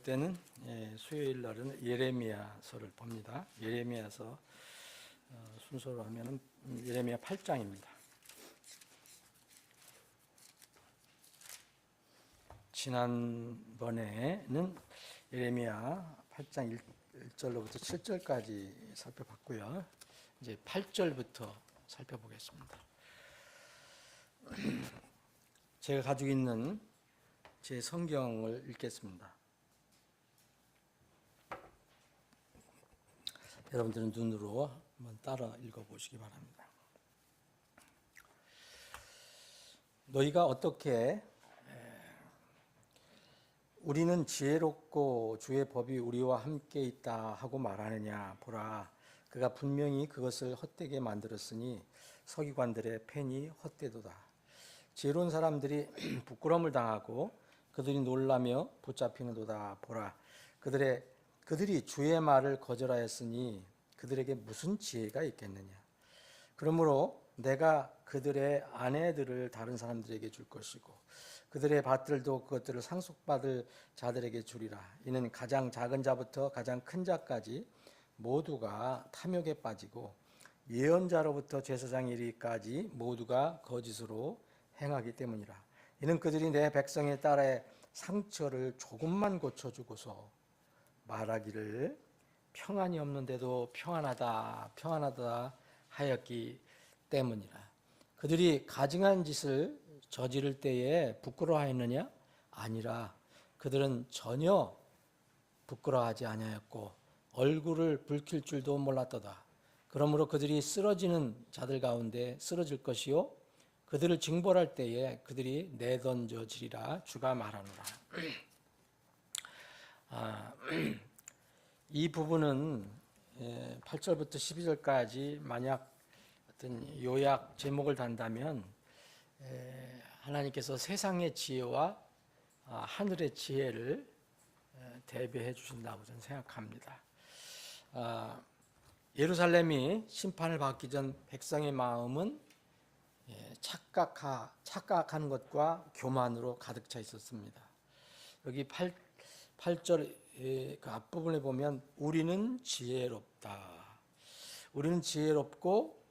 이럴 때는 수요일 날은 예레미야서를 봅니다. 예레미야서 순서로 하면은 예레미야 8장입니다. 지난번에는 예레미야 8장 1절로부터 7절까지 살펴봤고요. 이제 8절부터 살펴보겠습니다. 제가 가지고 있는 제 성경을 읽겠습니다. 여러분들은 눈으로 한번 따라 읽어보시기 바랍니다. 너희가 어떻게 우리는 지혜롭고 주의 법이 우리와 함께 있다 하고 말하느냐 보라, 그가 분명히 그것을 헛되게 만들었으니 서기관들의 펜이 헛되도다. 지혜로운 사람들이 부끄러움을 당하고 그들이 놀라며 붙잡히는도다. 보라, 그들이 주의 말을 거절하였으니 그들에게 무슨 지혜가 있겠느냐. 그러므로 내가 그들의 아내들을 다른 사람들에게 줄 것이고 그들의 밭들도 그것들을 상속받을 자들에게 주리라. 이는 가장 작은 자부터 가장 큰 자까지 모두가 탐욕에 빠지고 예언자로부터 제사장에 이르기까지 모두가 거짓으로 행하기 때문이라. 이는 그들이 내 백성에 따라 상처를 조금만 고쳐주고서 말하기를 평안이 없는데도 평안하다 평안하다 하였기 때문이라. 그들이 가증한 짓을 저지를 때에 부끄러워하였느냐? 아니라 그들은 전혀 부끄러워하지 아니하였고 얼굴을 붉힐 줄도 몰랐도다. 그러므로 그들이 쓰러지는 자들 가운데 쓰러질 것이요 그들을 징벌할 때에 그들이 내던져지리라. 주가 말하노라. 이 부분은 8절부터 12절까지 만약 어떤 요약 제목을 단다면 하나님께서 세상의 지혜와 하늘의 지혜를 대비해 주신다고 저는 생각합니다. 예루살렘이 심판을 받기 전 백성의 마음은 착각하는 것과 교만으로 가득 차 있었습니다. 여기 8절 그 앞부분에 보면 우리는 지혜롭다. 우리는 지혜롭고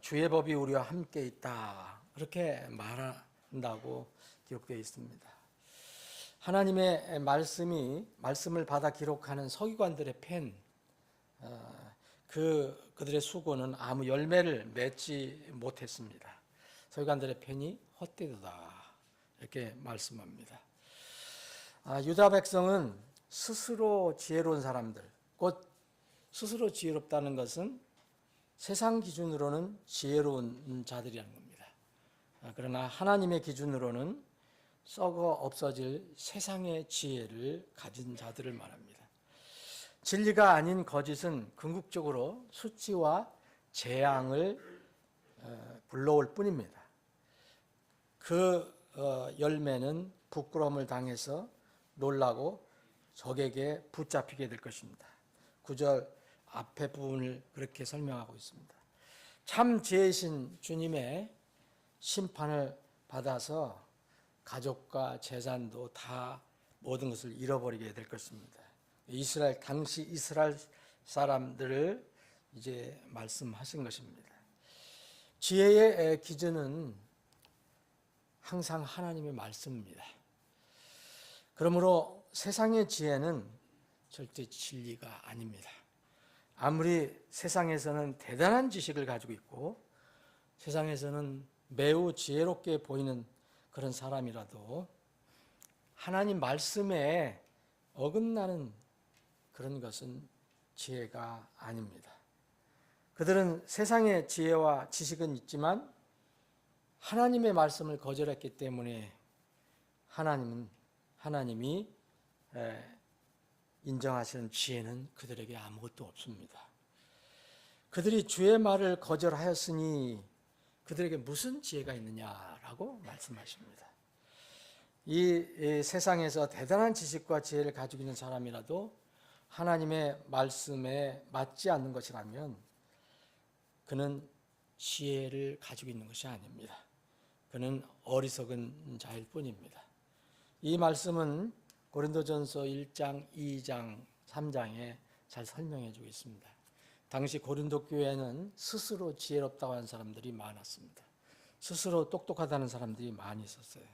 주의 법이 우리와 함께 있다. 그렇게 말한다고 기록되어 있습니다. 하나님의 말씀을 받아 기록하는 서기관들의 펜, 그들의 수고는 아무 열매를 맺지 못했습니다. 서기관들의 펜이 헛되도다. 이렇게 말씀합니다. 유다 백성은 스스로 지혜로운 사람들, 곧 스스로 지혜롭다는 것은 세상 기준으로는 지혜로운 자들이라는 겁니다. 그러나 하나님의 기준으로는 썩어 없어질 세상의 지혜를 가진 자들을 말합니다. 진리가 아닌 거짓은 궁극적으로 수치와 재앙을 불러올 뿐입니다. 그 열매는 부끄러움을 당해서 놀라고 적에게 붙잡히게 될 것입니다. 9절 앞에 부분을 그렇게 설명하고 있습니다. 참 지혜이신 주님의 심판을 받아서 가족과 재산도 다 모든 것을 잃어버리게 될 것입니다. 당시 이스라엘 사람들을 이제 말씀하신 것입니다. 지혜의 기준은 항상 하나님의 말씀입니다. 그러므로 세상의 지혜는 절대 진리가 아닙니다. 아무리 세상에서는 대단한 지식을 가지고 있고 세상에서는 매우 지혜롭게 보이는 그런 사람이라도 하나님 말씀에 어긋나는 그런 것은 지혜가 아닙니다. 그들은 세상의 지혜와 지식은 있지만 하나님의 말씀을 거절했기 때문에 하나님이 인정하시는 지혜는 그들에게 아무것도 없습니다. 그들이 주의 말을 거절하였으니 그들에게 무슨 지혜가 있느냐라고 말씀하십니다. 이 세상에서 대단한 지식과 지혜를 가지고 있는 사람이라도 하나님의 말씀에 맞지 않는 것이라면 그는 지혜를 가지고 있는 것이 아닙니다. 그는 어리석은 자일 뿐입니다. 이 말씀은 고린도전서 1장, 2장, 3장에 잘 설명해 주고 있습니다. 당시 고린도 교회는 스스로 지혜롭다고 하는 사람들이 많았습니다. 스스로 똑똑하다는 사람들이 많이 있었어요.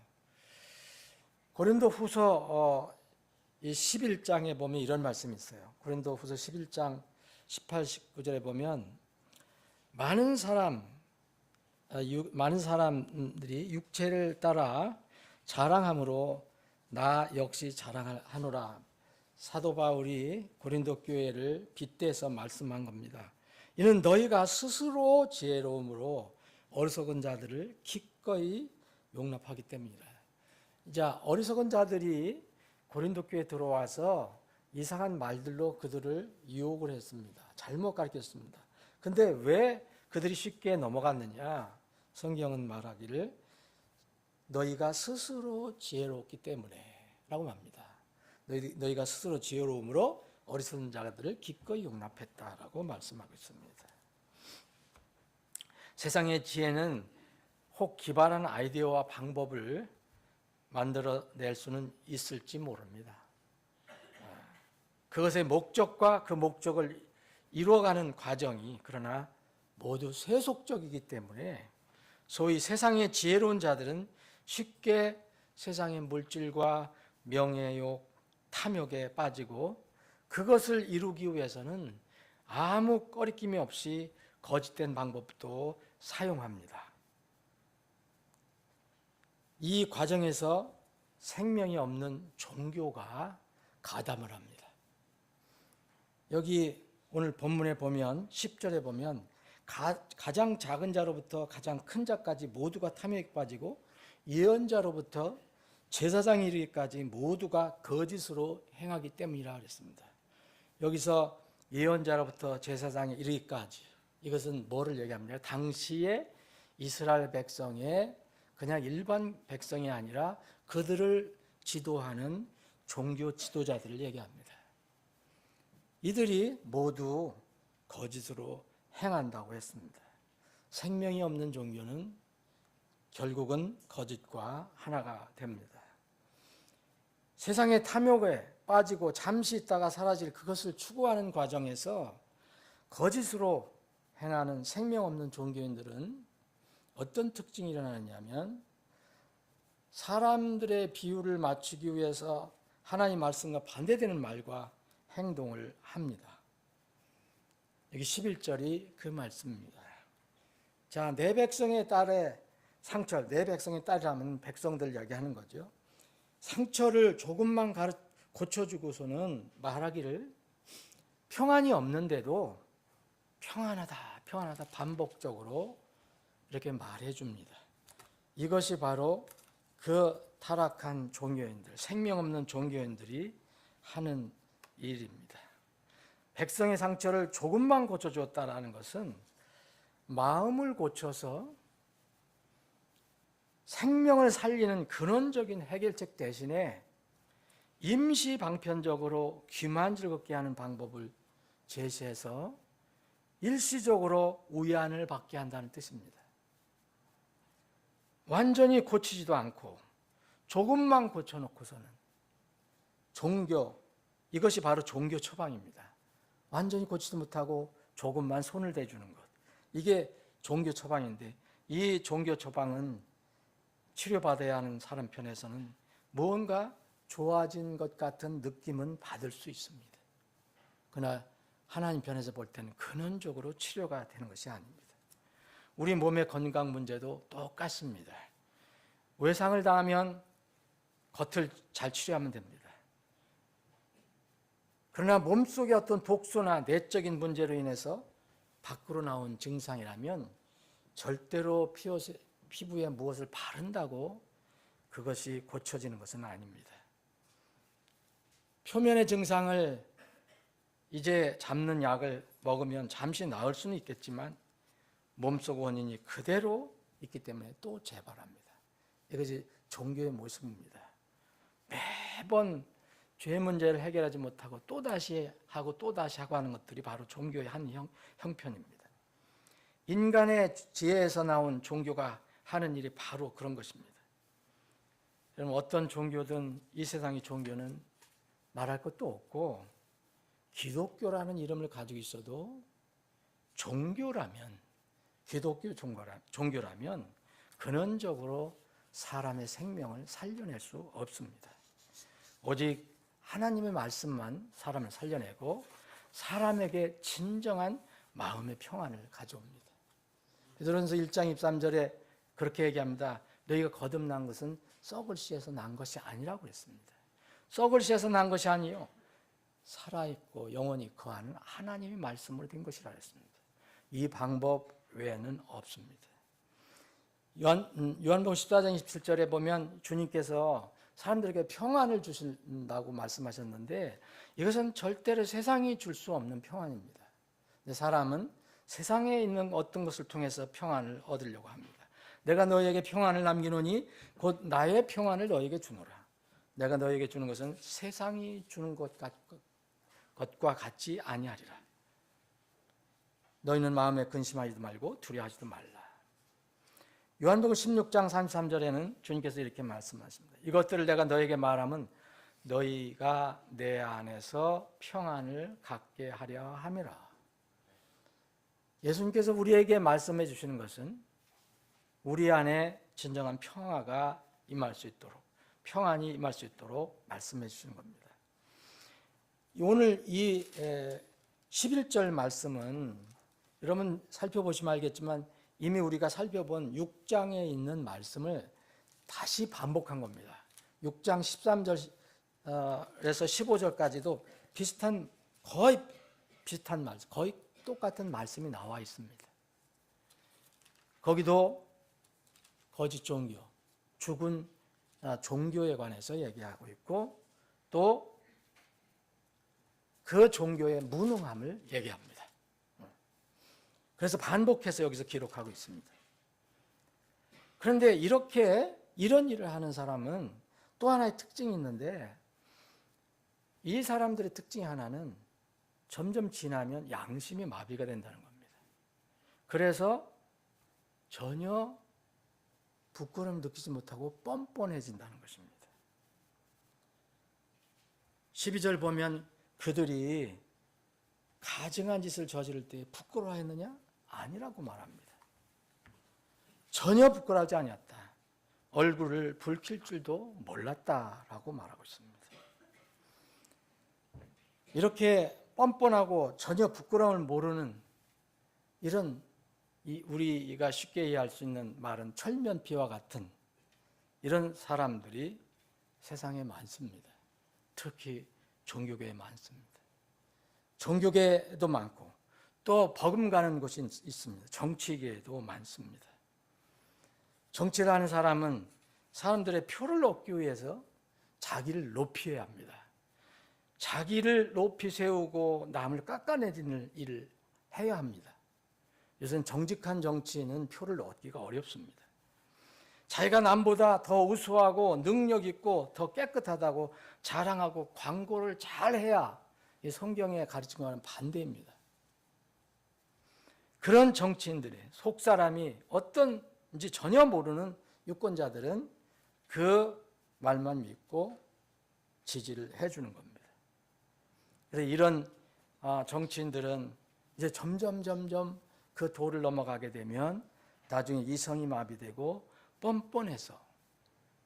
고린도 후서 11장에 보면 이런 말씀이 있어요. 고린도 후서 11장 18, 19절에 보면 많은 사람들이 육체를 따라 자랑함으로 나 역시 자랑하노라. 사도 바울이 고린도 교회를 빗대서 말씀한 겁니다. 이는 너희가 스스로 지혜로움으로 어리석은 자들을 기꺼이 용납하기 때문이라. 이제 어리석은 자들이 고린도 교회에 들어와서 이상한 말들로 그들을 유혹을 했습니다. 잘못 가르쳤습니다. 근데 왜 그들이 쉽게 넘어갔느냐? 성경은 말하기를 너희가 스스로 지혜롭기 때문에 라고 합니다. 너희가 스스로 지혜로움으로 어리석은 자들을 기꺼이 용납했다라고 말씀하고 있습니다. 세상의 지혜는 혹 기발한 아이디어와 방법을 만들어낼 수는 있을지 모릅니다. 그것의 목적과 그 목적을 이루어가는 과정이 그러나 모두 세속적이기 때문에 소위 세상의 지혜로운 자들은 쉽게 세상의 물질과 명예욕, 탐욕에 빠지고 그것을 이루기 위해서는 아무 꺼리낌이 없이 거짓된 방법도 사용합니다. 이 과정에서 생명이 없는 종교가 가담을 합니다. 여기 오늘 본문에 보면 10절에 보면 가장 작은 자로부터 가장 큰 자까지 모두가 탐욕에 빠지고 예언자로부터 제사장에 이르기까지 모두가 거짓으로 행하기 때문이라 그랬습니다. 여기서 예언자로부터 제사장에 이르기까지 이것은 뭐를 얘기합니까? 당시에 이스라엘 백성의 그냥 일반 백성이 아니라 그들을 지도하는 종교 지도자들을 얘기합니다. 이들이 모두 거짓으로 행한다고 했습니다. 생명이 없는 종교는 결국은 거짓과 하나가 됩니다. 세상의 탐욕에 빠지고 잠시 있다가 사라질 그것을 추구하는 과정에서 거짓으로 행하는 생명 없는 종교인들은 어떤 특징이 일어나느냐면 사람들의 비율을 맞추기 위해서 하나님 말씀과 반대되는 말과 행동을 합니다. 여기 11절이 그 말씀입니다. 자, 내 백성의 딸의 상처, 내 백성의 딸이라면 백성들 이야기하는 거죠. 상처를 조금만 고쳐주고서는 말하기를 평안이 없는데도 평안하다, 평안하다 반복적으로 이렇게 말해줍니다. 이것이 바로 그 타락한 종교인들, 생명 없는 종교인들이 하는 일입니다. 백성의 상처를 조금만 고쳐줬다라는 것은 마음을 고쳐서 생명을 살리는 근원적인 해결책 대신에 임시 방편적으로 귀만 즐겁게 하는 방법을 제시해서 일시적으로 위안을 받게 한다는 뜻입니다. 완전히 고치지도 않고 조금만 고쳐놓고서는 종교, 이것이 바로 종교 처방입니다. 완전히 고치지 못하고 조금만 손을 대주는 것, 이게 종교 처방인데 이 종교 처방은 치료받아야 하는 사람 편에서는 무언가 좋아진 것 같은 느낌은 받을 수 있습니다. 그러나 하나님 편에서 볼 때는 근원적으로 치료가 되는 것이 아닙니다. 우리 몸의 건강 문제도 똑같습니다. 외상을 당하면 겉을 잘 치료하면 됩니다. 그러나 몸속의 어떤 독소나 내적인 문제로 인해서 밖으로 나온 증상이라면 절대로 피부에 무엇을 바른다고 그것이 고쳐지는 것은 아닙니다. 표면의 증상을 이제 잡는 약을 먹으면 잠시 나을 수는 있겠지만 몸속 원인이 그대로 있기 때문에 또 재발합니다. 이것이 종교의 모습입니다. 매번 죄 문제를 해결하지 못하고 또다시 하고 또다시 하고 하는 것들이 바로 종교의 한 형편입니다. 인간의 지혜에서 나온 종교가 하는 일이 바로 그런 것입니다. 여러분, 어떤 종교든 이 세상의 종교는 말할 것도 없고 기독교라는 이름을 가지고 있어도 종교라면 기독교 종교라면 근원적으로 사람의 생명을 살려낼 수 없습니다. 오직 하나님의 말씀만 사람을 살려내고 사람에게 진정한 마음의 평안을 가져옵니다. 베드로전서 1장 23절에 그렇게 얘기합니다. 너희가 거듭난 것은 썩을 씨에서 난 것이 아니라고 그랬습니다. 썩을 씨에서 난 것이 아니요 살아있고 영원히 거하는 하나님의 말씀으로 된 것이라 했습니다. 이 방법 외에는 없습니다. 요한복음 14장 27절에 보면 주님께서 사람들에게 평안을 주신다고 말씀하셨는데 이것은 절대로 세상이 줄 수 없는 평안입니다. 사람은 세상에 있는 어떤 것을 통해서 평안을 얻으려고 합니다. 내가 너희에게 평안을 남기노니 곧 나의 평안을 너희에게 주노라. 내가 너희에게 주는 것은 세상이 주는 것과 같지 아니하리라. 너희는 마음에 근심하지도 말고 두려워하지도 말라. 요한복음 16장 33절에는 주님께서 이렇게 말씀하십니다. 이것들을 내가 너희에게 말하면 너희가 내 안에서 평안을 갖게 하려 함이라. 예수님께서 우리에게 말씀해 주시는 것은 우리 안에 진정한 평화가 임할 수 있도록, 평안이 임할 수 있도록 말씀해 주시는 겁니다. 오늘 이 11절 말씀은 여러분 살펴보시면 알겠지만 이미 우리가 살펴본 6장에 있는 말씀을 다시 반복한 겁니다. 6장 13절에서 15절까지도 거의 비슷한 말씀, 거의 똑같은 말씀이 나와 있습니다. 거기도 거짓 종교, 죽은 종교에 관해서 얘기하고 있고 또 그 종교의 무능함을 얘기합니다. 그래서 반복해서 여기서 기록하고 있습니다. 그런데 이런 일을 하는 사람은 또 하나의 특징이 있는데 이 사람들의 특징 하나는 점점 지나면 양심이 마비가 된다는 겁니다. 그래서 전혀 부끄러움을 느끼지 못하고 뻔뻔해진다는 것입니다. 12절 보면 그들이 가증한 짓을 저지를 때 부끄러워했느냐? 아니라고 말합니다. 전혀 부끄러워하지 아니었다. 얼굴을 붉힐 줄도 몰랐다라고 말하고 있습니다. 이렇게 뻔뻔하고 전혀 부끄러움을 모르는 이런 우리가 쉽게 이해할 수 있는 말은 철면피와 같은 이런 사람들이 세상에 많습니다. 특히 종교계에 많습니다. 종교계도 많고 또 버금가는 곳이 있습니다. 정치계에도 많습니다. 정치를 하는 사람은 사람들의 표를 얻기 위해서 자기를 높여야 합니다. 자기를 높이 세우고 남을 깎아내리는 일을 해야 합니다. 요새는 정직한 정치인은 표를 얻기가 어렵습니다. 자기가 남보다 더 우수하고 능력 있고 더 깨끗하다고 자랑하고 광고를 잘 해야 이 성경에 가르친 것과는 반대입니다. 그런 정치인들의 속사람이 어떤지 전혀 모르는 유권자들은 그 말만 믿고 지지를 해주는 겁니다. 그래서 이런 정치인들은 이제 점점 그 도를 넘어가게 되면 나중에 이성이 마비되고 뻔뻔해서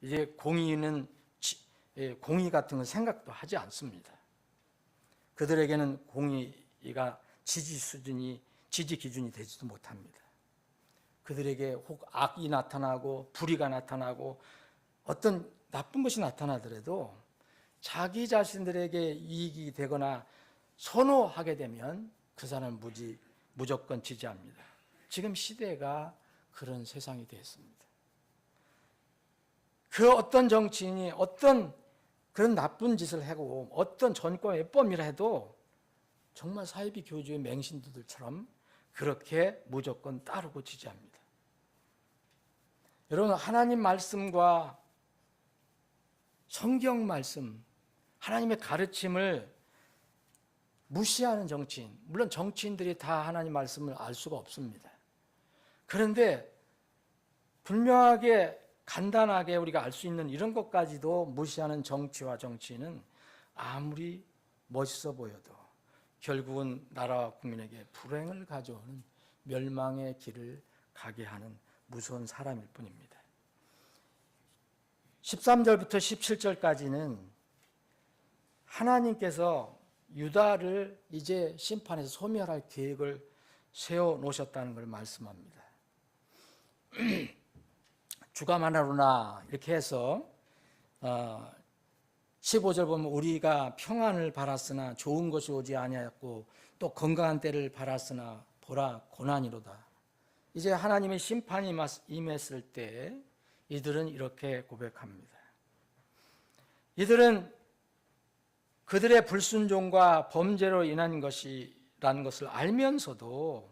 이제 공의 같은 건 생각도 하지 않습니다. 그들에게는 공의가 지지 기준이 되지도 못합니다. 그들에게 혹 악이 나타나고 불의가 나타나고 어떤 나쁜 것이 나타나더라도 자기 자신들에게 이익이 되거나 선호하게 되면 그 사람은 무조건 지지합니다. 지금 시대가 그런 세상이 됐습니다. 그 어떤 정치인이 어떤 그런 나쁜 짓을 하고 어떤 전권 외법이라 해도 정말 사이비 교주의 맹신들처럼 그렇게 무조건 따르고 지지합니다. 여러분, 하나님 말씀과 성경 말씀, 하나님의 가르침을 무시하는 정치인, 물론 정치인들이 다 하나님 말씀을 알 수가 없습니다. 그런데 분명하게 간단하게 우리가 알 수 있는 이런 것까지도 무시하는 정치와 정치인은 아무리 멋있어 보여도 결국은 나라와 국민에게 불행을 가져오는 멸망의 길을 가게 하는 무서운 사람일 뿐입니다. 13절부터 17절까지는 하나님께서 유다를 이제 심판에서 소멸할 계획을 세워 놓으셨다는 걸 말씀합니다. 주감하나로나 이렇게 해서 15절 보면 우리가 평안을 바랐으나 좋은 것이 오지 아니하였고 또 건강한 때를 바랐으나 보라 고난이로다. 이제 하나님의 심판이 임했을 때 이들은 이렇게 고백합니다. 이들은 그들의 불순종과 범죄로 인한 것이라는 것을 알면서도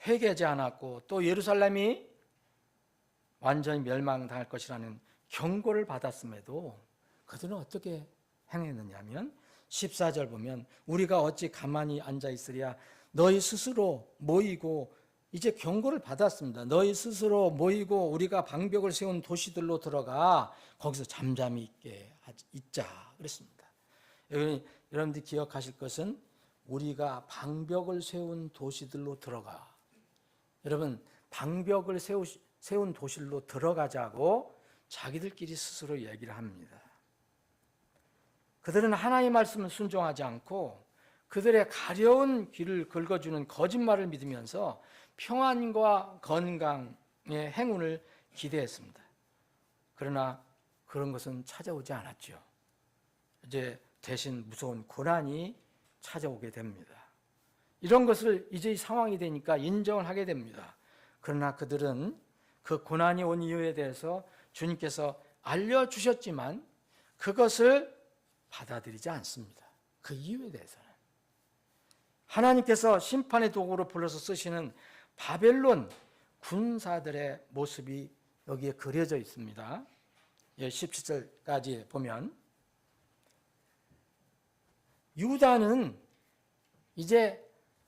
회개하지 않았고 또 예루살렘이 완전히 멸망당할 것이라는 경고를 받았음에도 그들은 어떻게 행했느냐 하면 14절 보면 우리가 어찌 가만히 앉아 있으랴. 너희 스스로 모이고, 이제 경고를 받았습니다. 너희 스스로 모이고 우리가 방벽을 세운 도시들로 들어가 거기서 잠잠히 있자 그랬습니다. 여러분들이 기억하실 것은 우리가 방벽을 세운 도시들로 들어가. 여러분, 방벽을 세운 도시로 들어가자고 자기들끼리 스스로 얘기를 합니다. 그들은 하나님의 말씀을 순종하지 않고 그들의 가려운 길을 긁어주는 거짓말을 믿으면서 평안과 건강의 행운을 기대했습니다. 그러나 그런 것은 찾아오지 않았죠. 이제 대신 무서운 고난이 찾아오게 됩니다. 이런 것을 이제 이 상황이 되니까 인정을 하게 됩니다. 그러나 그들은 그 고난이 온 이유에 대해서 주님께서 알려주셨지만 그것을 받아들이지 않습니다. 그 이유에 대해서는. 하나님께서 심판의 도구로 불러서 쓰시는 바벨론 군사들의 모습이 여기에 그려져 있습니다. 17절까지 보면 유다는 이제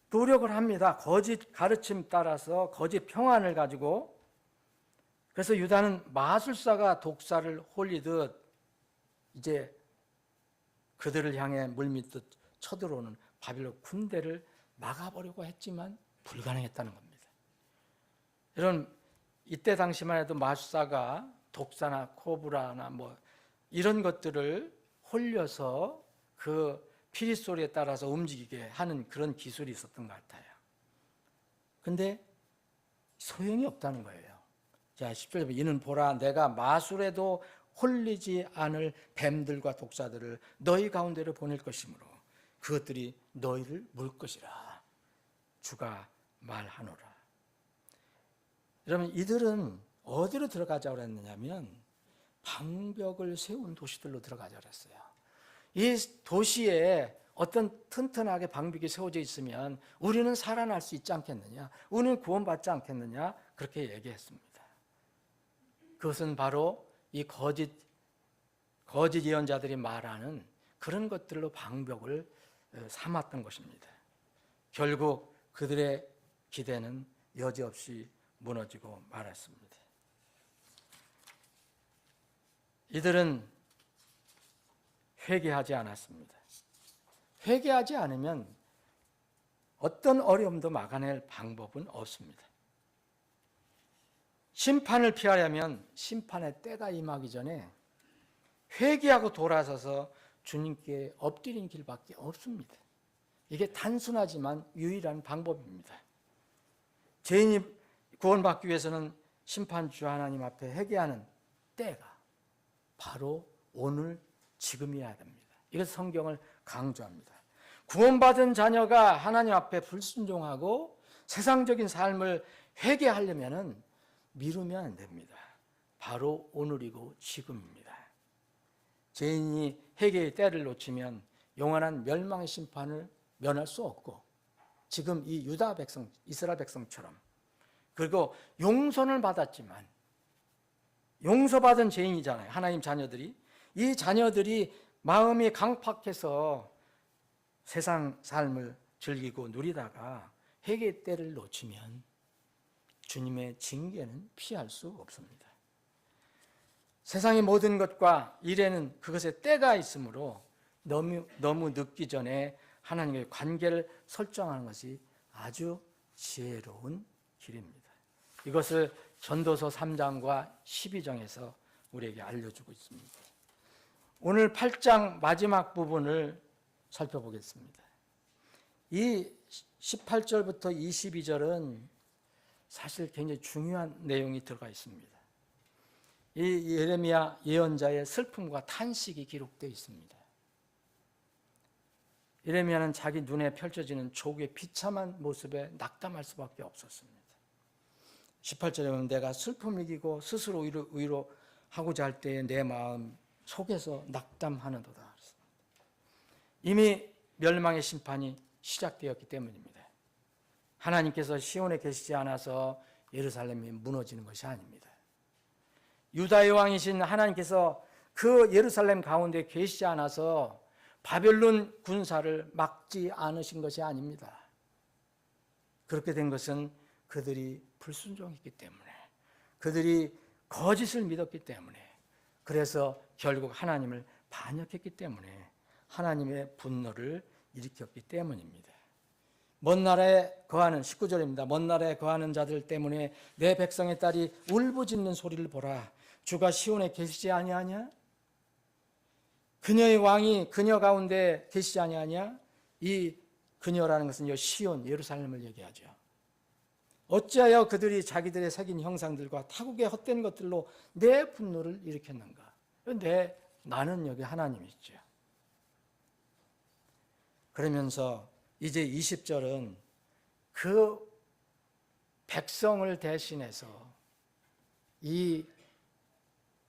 노력을 합니다. 거짓 가르침 따라서 거짓 평안을 가지고. 그래서 유다는 마술사가 독사를 홀리듯 이제 그들을 향해 물밀듯 쳐들어오는 바빌론 군대를 막아보려고 했지만 불가능했다는 겁니다. 여러분, 이때 당시만 해도 마술사가 독사나 코브라나 뭐 이런 것들을 홀려서 그 피리 소리에 따라서 움직이게 하는 그런 기술이 있었던 것 같아요. 근데 소용이 없다는 거예요. 자, 10절에 보면 이는 보라 내가 마술에도 홀리지 않을 뱀들과 독사들을 너희 가운데로 보낼 것이므로 그것들이 너희를 물 것이라 주가 말하노라. 여러분, 이들은 어디로 들어가자고 했느냐면 방벽을 세운 도시들로 들어가자고 했어요. 이 도시에 어떤 튼튼하게 방벽이 세워져 있으면 우리는 살아날 수 있지 않겠느냐, 우리는 구원받지 않겠느냐, 그렇게 얘기했습니다. 그것은 바로 이 거짓 예언자들이 말하는 그런 것들로 방벽을 삼았던 것입니다. 결국 그들의 기대는 여지없이 무너지고 말았습니다. 이들은 회개하지 않았습니다. 회개하지 않으면 어떤 어려움도 막아낼 방법은 없습니다. 심판을 피하려면 심판의 때가 임하기 전에 회개하고 돌아서서 주님께 엎드리는 길밖에 없습니다. 이게 단순하지만 유일한 방법입니다. 죄인이 구원받기 위해서는 심판주 하나님 앞에 회개하는 때가 바로 오늘 지금이어야 됩니다. 이것을 성경을 강조합니다. 구원받은 자녀가 하나님 앞에 불순종하고 세상적인 삶을 회개하려면 미루면 안 됩니다. 바로 오늘이고 지금입니다. 죄인이 회개의 때를 놓치면 영원한 멸망의 심판을 면할 수 없고, 지금 이 유다 백성, 이스라엘 백성처럼, 그리고 용서를 받았지만 용서받은 죄인이잖아요. 하나님 자녀들이. 이 자녀들이 마음이 강팍해서 세상 삶을 즐기고 누리다가 회개의 때를 놓치면 주님의 징계는 피할 수 없습니다. 세상의 모든 것과 일에는 그것의 때가 있으므로 너무 늦기 전에 하나님과의 관계를 설정하는 것이 아주 지혜로운 길입니다. 이것을 전도서 3장과 12장에서 우리에게 알려주고 있습니다. 오늘 8장 마지막 부분을 살펴보겠습니다. 이 18절부터 22절은 사실 굉장히 중요한 내용이 들어가 있습니다. 이 예레미야 예언자의 슬픔과 탄식이 기록되어 있습니다. 예레미야는 자기 눈에 펼쳐지는 조국의 비참한 모습에 낙담할 수밖에 없었습니다. 18절에 보면 내가 슬픔을 이기고 스스로 위로하고자 할 때에 내 마음 속에서 낙담하는도다. 이미 멸망의 심판이 시작되었기 때문입니다. 하나님께서 시온에 계시지 않아서 예루살렘이 무너지는 것이 아닙니다. 유다의 왕이신 하나님께서 그 예루살렘 가운데 계시지 않아서 바벨론 군사를 막지 않으신 것이 아닙니다. 그렇게 된 것은 그들이 불순종했기 때문에, 그들이 거짓을 믿었기 때문에, 그래서 결국 하나님을 반역했기 때문에 하나님의 분노를 일으켰기 때문입니다. 먼 나라에 거하는 19절입니다. 먼 나라에 거하는 자들 때문에 내 백성의 딸이 울부짖는 소리를 보라. 주가 시온에 계시지 아니하냐? 그녀의 왕이 그녀 가운데 계시지 아니하냐? 이 그녀라는 것은 시온 예루살렘을 얘기하죠. 어찌하여 그들이 자기들의 새긴 형상들과 타국의 헛된 것들로 내 분노를 일으켰는가? 나는 여기 하나님이죠. 그러면서 이제 20절은 그 백성을 대신해서 이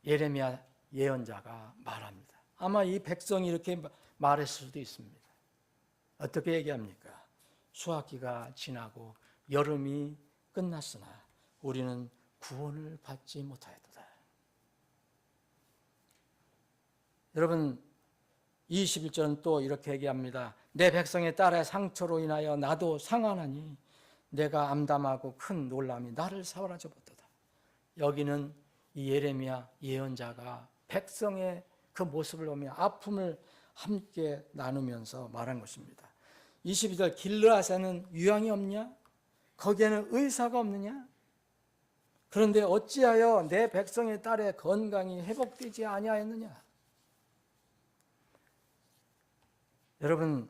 예레미야 예언자가 말합니다. 아마 이 백성이 이렇게 말했을 수도 있습니다. 어떻게 얘기합니까? 수학기가 지나고 여름이 끝났으나 우리는 구원을 받지 못하였도다. 여러분 21절은 또 이렇게 얘기합니다. 내 백성의 딸의 상처로 인하여 나도 상하나니 내가 암담하고 큰 놀람이 나를 사로잡았도다. 여기는 이 예레미야 예언자가 백성의 그 모습을 보며 아픔을 함께 나누면서 말한 것입니다. 22절 길르앗에는 유황이 없냐? 거기에는 의사가 없느냐? 그런데 어찌하여 내 백성의 딸의 건강이 회복되지 아니하였느냐? 여러분,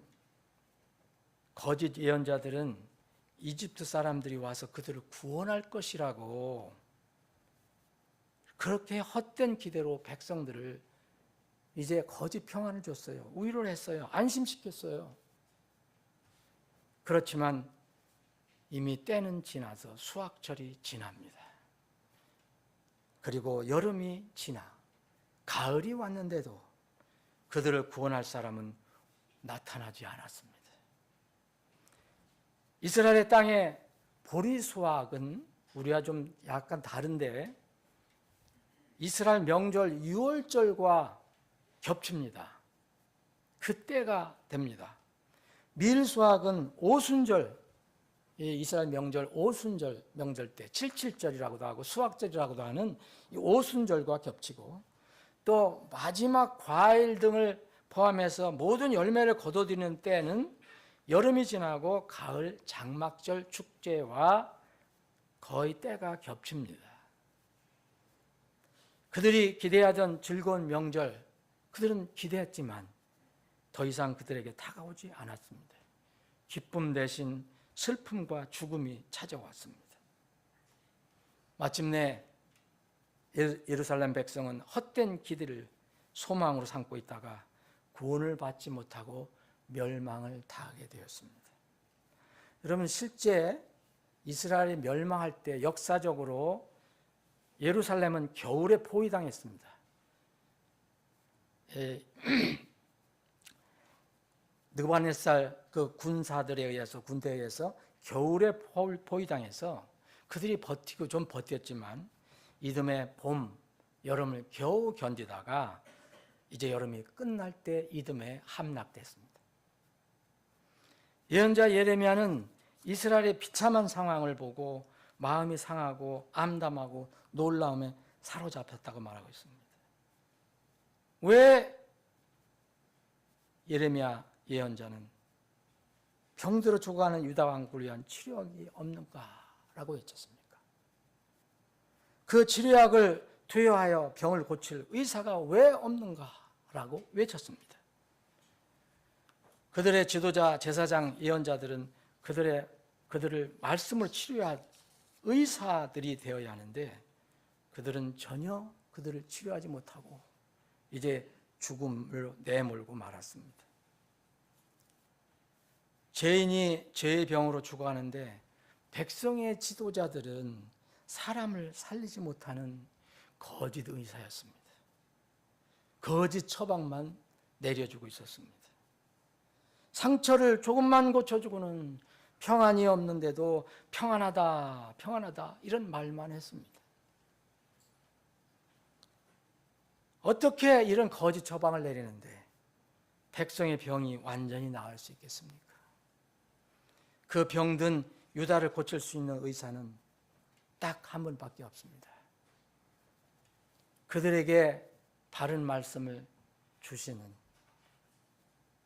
거짓 예언자들은 이집트 사람들이 와서 그들을 구원할 것이라고 그렇게 헛된 기대로 백성들을 이제 거짓 평안을 줬어요. 위로를 했어요. 안심시켰어요. 그렇지만 이미 때는 지나서 수확철이 지납니다. 그리고 여름이 지나 가을이 왔는데도 그들을 구원할 사람은 나타나지 않았습니다. 이스라엘의 땅에 보리 수확은 우리와 좀 약간 다른데 이스라엘 명절 유월절과 겹칩니다. 그때가 됩니다. 밀 수확은 오순절, 이스라엘 명절 오순절 명절 때 77절이라고도 하고 수확절이라고도 하는 이 오순절과 겹치고 또 마지막 과일 등을 포함해서 모든 열매를 거둬들이는 때는 여름이 지나고 가을 장막절 축제와 거의 때가 겹칩니다. 그들이 기대하던 즐거운 명절, 그들은 기대했지만 더 이상 그들에게 다가오지 않았습니다. 기쁨 대신 슬픔과 죽음이 찾아왔습니다. 마침내 예루살렘 백성은 헛된 기대를 소망으로 삼고 있다가 구원을 받지 못하고 멸망을 당하게 되었습니다. 여러분, 실제 이스라엘이 멸망할 때 역사적으로 예루살렘은 겨울에 포위당했습니다. 느부갓네살 그 군사들에 의해서 군대에 의해서 겨울에 포위당해서 그들이 좀 버텼지만 이듬해 봄, 여름을 겨우 견디다가 이제 여름이 끝날 때 이듬해 함락됐습니다. 예언자 예레미야는 이스라엘의 비참한 상황을 보고 마음이 상하고 암담하고 놀라움에 사로잡혔다고 말하고 있습니다. 왜 예레미야 예언자는 병들어 죽어가는 유다 왕국을 위한 치료약이 없는가라고 외쳤습니까? 그 치료약을 투여하여 병을 고칠 의사가 왜 없는가라고 외쳤습니다. 그들의 지도자, 제사장, 예언자들은 그들을 말씀으로 치료할 의사들이 되어야 하는데 그들은 전혀 그들을 치료하지 못하고 이제 죽음을 내몰고 말았습니다. 죄인이 죄의 병으로 죽어가는데 백성의 지도자들은 사람을 살리지 못하는 거짓 의사였습니다. 거짓 처방만 내려주고 있었습니다. 상처를 조금만 고쳐주고는 평안이 없는데도 평안하다, 평안하다 이런 말만 했습니다. 어떻게 이런 거짓 처방을 내리는데 백성의 병이 완전히 나을 수 있겠습니까? 그 병든 유다를 고칠 수 있는 의사는 딱 한 분밖에 없습니다. 그들에게 바른 말씀을 주시는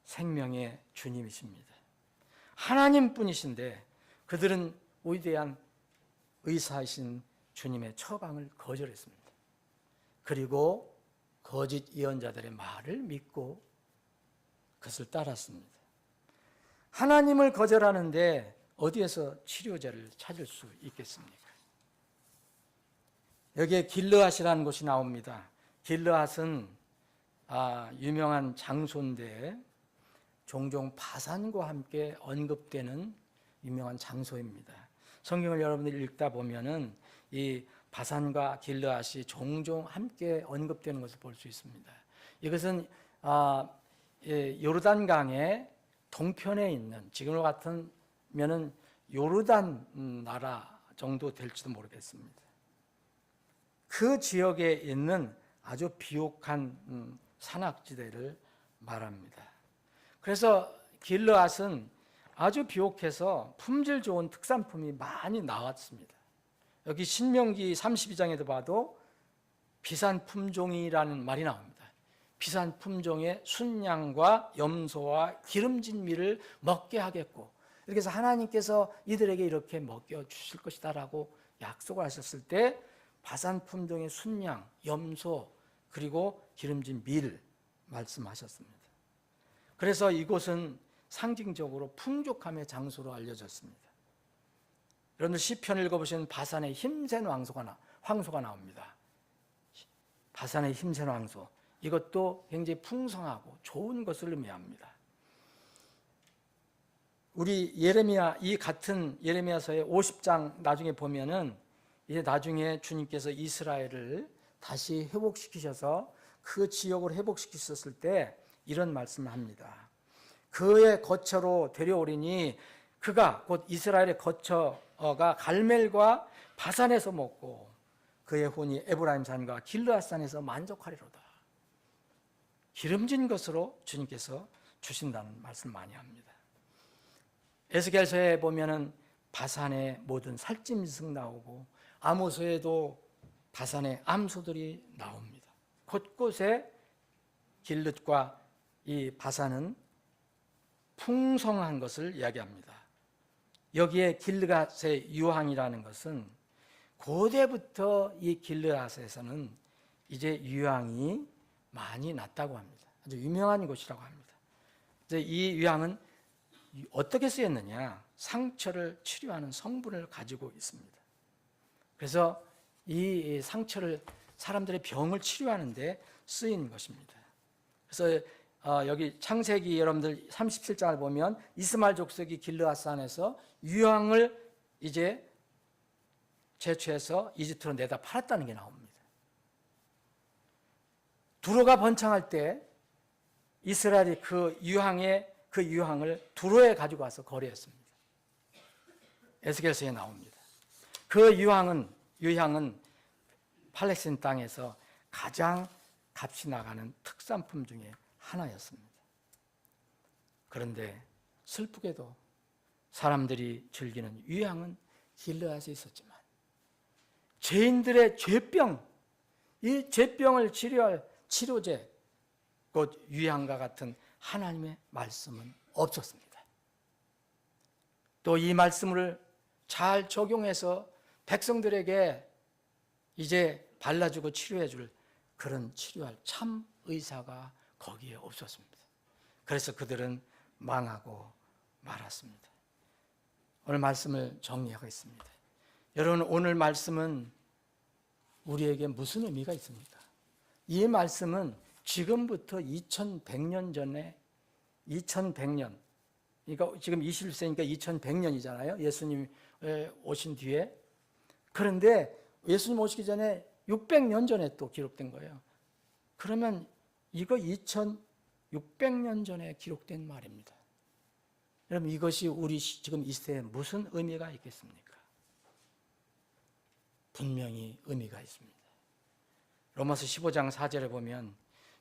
생명의 주님이십니다. 하나님뿐이신데 그들은 위대한 의사이신 주님의 처방을 거절했습니다. 그리고 거짓 예언자들의 말을 믿고 그것을 따랐습니다. 하나님을 거절하는데 어디에서 치료제를 찾을 수 있겠습니까? 여기에 길르앗이라는 곳이 나옵니다. 길르앗은 유명한 장소인데 종종 바산과 함께 언급되는 유명한 장소입니다. 성경을 여러분들이 읽다 보면은 이 바산과 길르앗이 종종 함께 언급되는 것을 볼 수 있습니다. 이것은 요르단강의 동편에 있는 지금과 같으면은 요르단 나라 정도 될지도 모르겠습니다. 그 지역에 있는 아주 비옥한 산악지대를 말합니다. 그래서 길르앗은 아주 비옥해서 품질 좋은 특산품이 많이 나왔습니다. 여기 신명기 32장에도 봐도 비산품종이라는 말이 나옵니다. 비산품종의 순양과 염소와 기름진 밀을 먹게 하겠고 이렇게 해서 하나님께서 이들에게 이렇게 먹여주실 것이다라고 약속을 하셨을 때 바산품종의 순양, 염소 그리고 기름진 밀 말씀하셨습니다. 그래서 이곳은 상징적으로 풍족함의 장소로 알려졌습니다. 여러분들 시편을 읽어보시면 바산의 힘센 황소가 나옵니다. 바산의 힘센 황소, 이것도 굉장히 풍성하고 좋은 것을 의미합니다. 우리 예레미야, 이 같은 예레미야서의 50장 나중에 보면은 이제 나중에 주님께서 이스라엘을 다시 회복시키셔서 그 지역을 회복시키셨을 때 이런 말씀을 합니다. 그의 거처로 데려오리니 그가 곧 이스라엘의 거처가 갈멜과 바산에서 먹고 그의 혼이 에브라임 산과 길르앗 산에서 만족하리로다. 기름진 것으로 주님께서 주신다는 말씀 많이 합니다. 에스겔서에 보면은 바산의 모든 살찜승 나오고 아모스에도 바산의 암소들이 나옵니다. 곳곳에 길르앗과 이 바산은 풍성한 것을 이야기합니다. 여기에 길르앗의 유황이라는 것은 고대부터 이 길르앗에서는 이제 유황이 많이 났다고 합니다. 아주 유명한 곳이라고 합니다. 이제 이 유황은 어떻게 쓰였느냐? 상처를 치료하는 성분을 가지고 있습니다. 그래서 이 상처를 사람들의 병을 치료하는 데 쓰인 것입니다. 그래서 여기 창세기 여러분들 37장을 보면 이스마엘 족속이 길르앗산에서 유황을 이제 채취해서 이집트로 내다 팔았다는 게 나옵니다. 두로가 번창할 때 이스라엘이 그 유황을 두로에 가지고 와서 거래했습니다. 에스겔서에 나옵니다. 그 유황은 팔레스타인 땅에서 가장 값이 나가는 특산품 중에 하나였습니다. 그런데 슬프게도 사람들이 즐기는 유황은 길르앗에 있었지만 죄인들의 죄병, 이 죄병을 치료할 치료제, 곧 유향과 같은 하나님의 말씀은 없었습니다. 또 이 말씀을 잘 적용해서 백성들에게 이제 발라주고 치료해줄 그런 치료할 참 의사가 거기에 없었습니다. 그래서 그들은 망하고 말았습니다. 오늘 말씀을 정리하겠습니다. 여러분, 오늘 말씀은 우리에게 무슨 의미가 있습니까? 이 말씀은 지금부터 2100년 전에 2100년, 그러니까 지금 21세니까 2100년이잖아요. 예수님 오신 뒤에. 그런데 예수님 오시기 전에 600년 전에 또 기록된 거예요. 그러면 이거 2600년 전에 기록된 말입니다. 여러분, 이것이 우리 지금 이 시대에 무슨 의미가 있겠습니까? 분명히 의미가 있습니다. 로마서 15장 4절에 보면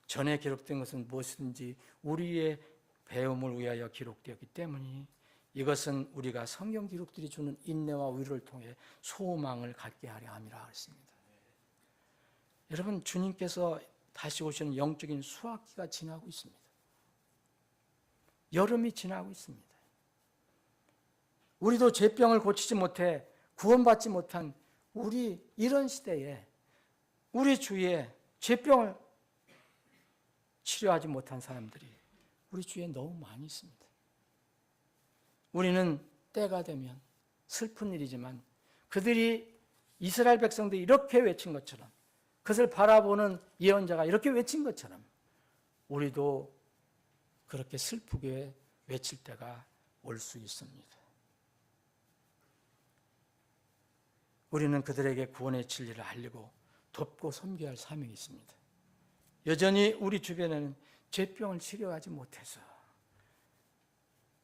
전에 기록된 것은 무엇이든지 우리의 배움을 위하여 기록되었기 때문에 이것은 우리가 성경 기록들이 주는 인내와 위로를 통해 소망을 갖게 하려 함이라 했습니다. 여러분, 주님께서 다시 오시는 영적인 수학기가 지나고 있습니다. 여름이 지나고 있습니다. 우리도 죄병을 고치지 못해 구원받지 못한 우리 이런 시대에 우리 주위에 죄병을 치료하지 못한 사람들이 우리 주위에 너무 많이 있습니다. 우리는 때가 되면 슬픈 일이지만 그들이 이스라엘 백성들이 이렇게 외친 것처럼, 그것을 바라보는 예언자가 이렇게 외친 것처럼 우리도 그렇게 슬프게 외칠 때가 올 수 있습니다. 우리는 그들에게 구원의 진리를 알리고 돕고 섬겨야 할 사명이 있습니다. 여전히 우리 주변에는 죄병을 치료하지 못해서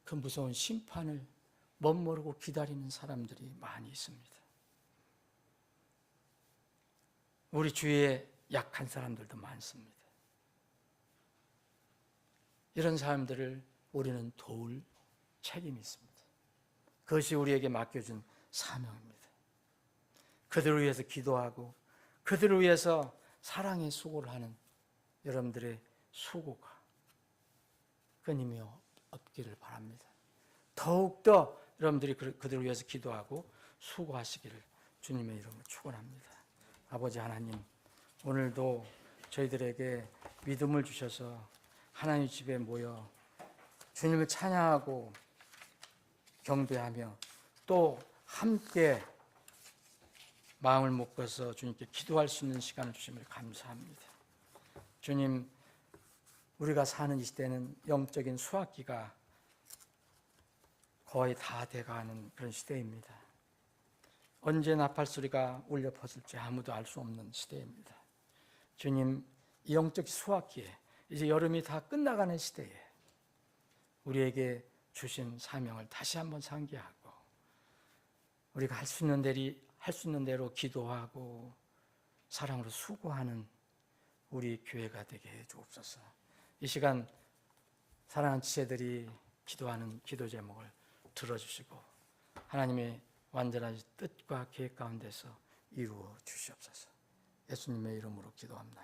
그 무서운 심판을 멋모르고 기다리는 사람들이 많이 있습니다. 우리 주위에 약한 사람들도 많습니다. 이런 사람들을 우리는 도울 책임이 있습니다. 그것이 우리에게 맡겨준 사명입니다. 그들을 위해서 기도하고 그들을 위해서 사랑의 수고를 하는 여러분들의 수고가 끊임이 없기를 바랍니다. 더욱더 여러분들이 그들을 위해서 기도하고 수고하시기를 주님의 이름으로 축원합니다. 아버지 하나님, 오늘도 저희들에게 믿음을 주셔서 하나님 집에 모여 주님을 찬양하고 경배하며 또 함께 마음을 묶어서 주님께 기도할 수 있는 시간을 주심을 감사합니다. 주님, 우리가 사는 이 시대는 영적인 수학기가 거의 다 돼가는 그런 시대입니다. 언제 나팔소리가 울려 퍼질지 아무도 알 수 없는 시대입니다. 주님, 이 영적 수학기에 이제 여름이 다 끝나가는 시대에 우리에게 주신 사명을 다시 한번 상기하고 우리가 할 수 있는 대로 기도하고 사랑으로 수고하는 우리 교회가 되게 해 주옵소서. 이 시간 사랑하는 지체들이 기도하는 기도 제목을 들어주시고 하나님의 완전한 뜻과 계획 가운데서 이루어 주시옵소서. 예수님의 이름으로 기도합니다.